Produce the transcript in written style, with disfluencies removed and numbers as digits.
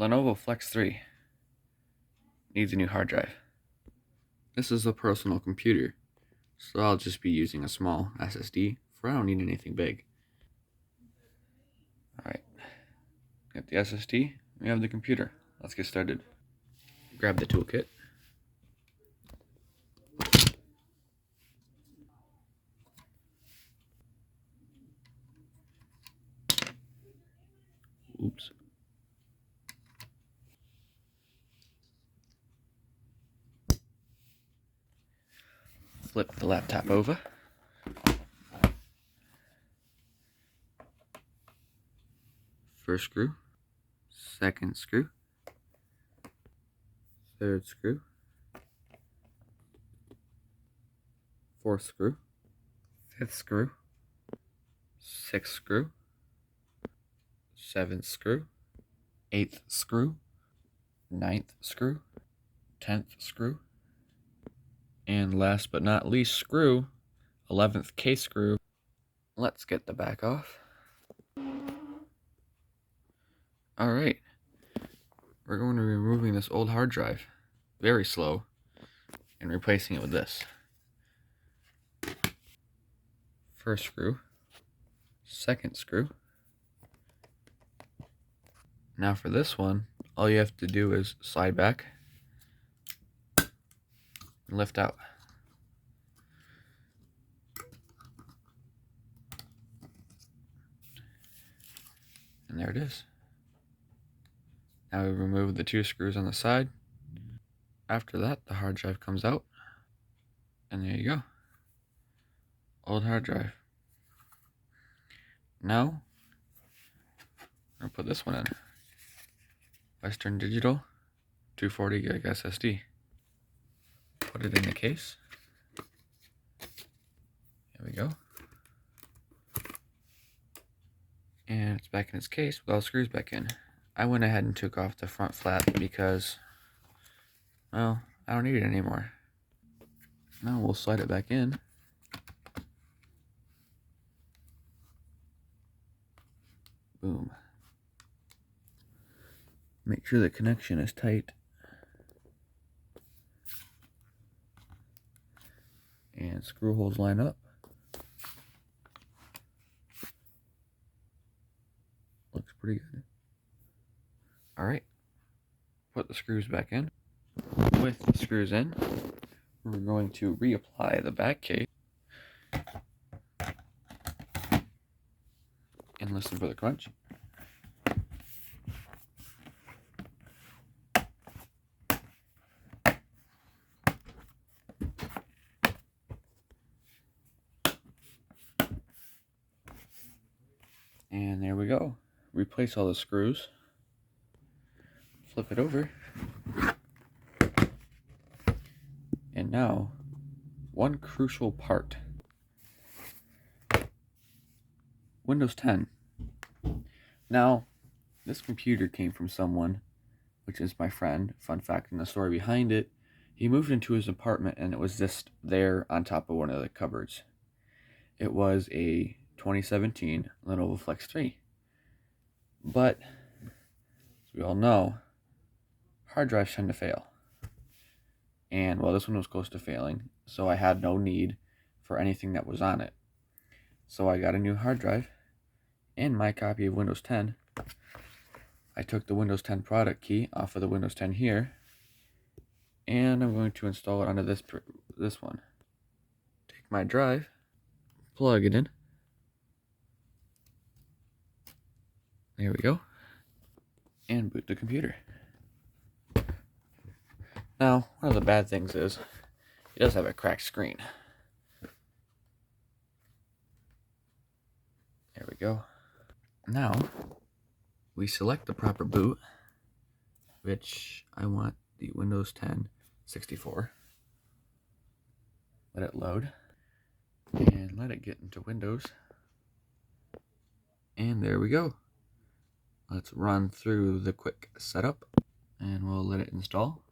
Lenovo Flex 3 needs a new hard drive. This is a personal computer, so I'll just be using a small SSD, for I don't need anything big. Alright, got the SSD, we have the computer. Let's get started. Grab the toolkit. Oops. Flip the laptop over. First screw, second screw, third screw, fourth screw, fifth screw, sixth screw, seventh screw, eighth screw, ninth screw, 10th screw, and last but not least screw, 11th K screw. Let's get the back off. Alright, we're going to be removing this old hard drive, very slow, and replacing it with this. First screw, second screw. Now for this one, all you have to do is slide back and lift out. And there it is. Now we remove the two screws on the side. After that, the hard drive comes out. And there you go. Old hard drive. Now, I'm going to put this one in. Western Digital 240 gig SSD. Put it in the case. There we go. And it's back in its case with all the screws back in. I went ahead and took off the front flap because, well, I don't need it anymore. Now we'll slide it back in. Boom. Make sure the connection is tight. And screw holes line up. Looks pretty good. Alright. Put the screws back in. With the screws in, we're going to reapply the back case. And listen for the crunch. And there we go. Replace all the screws. Flip it over. And now, one crucial part. Windows 10. Now, this computer came from someone, which is my friend. Fun fact in the story behind it, he moved into his apartment and it was just there on top of one of the cupboards. It was a 2017 Lenovo Flex 3. But, as we all know, hard drives tend to fail. And, well, this one was close to failing, so I had no need for anything that was on it. So I got a new hard drive and my copy of Windows 10. I took the Windows 10 product key off of the Windows 10 here, and I'm going to install it onto this one. Take my drive, plug it in. There we go. And boot the computer. Now, one of the bad things is, it does have a cracked screen. There we go. Now, we select the proper boot, which I want the Windows 10 64. Let it load, and let it get into Windows. And there we go. Let's run through the quick setup, and we'll let it install.